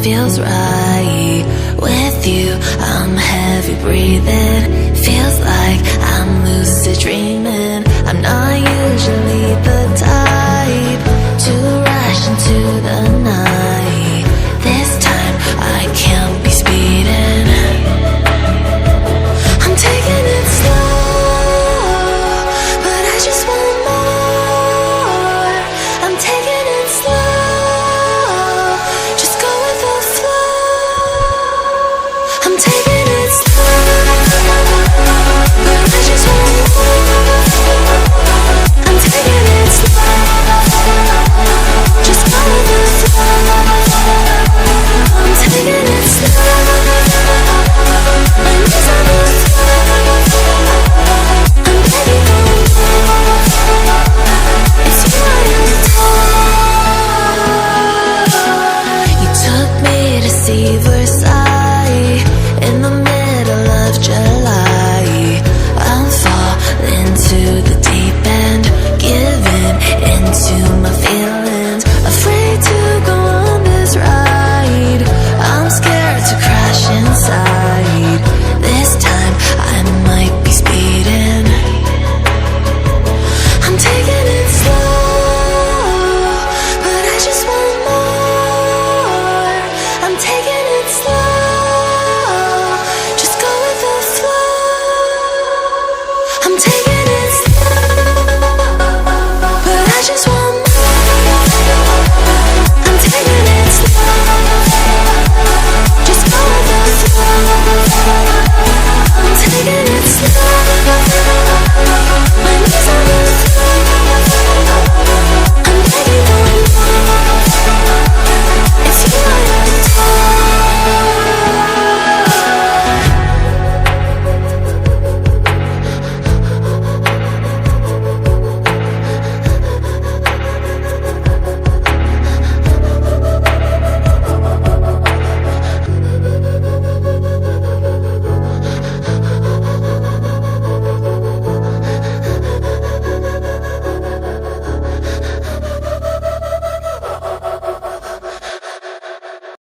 feels right. With you, I'm heavy breathing. Feels like I'm lucid dreaming. I'm not usually the type to rush into the night. This time I can't be speeding. I'm taking it slow, but I just want more. I'm taking it slow, just go with the flow. I'm taking it slow, but I just want more. I'm taking it slow, just go with the flow. I'm taking it slow, and these are the I'm begging for more. It's you I adore. You took me to see verse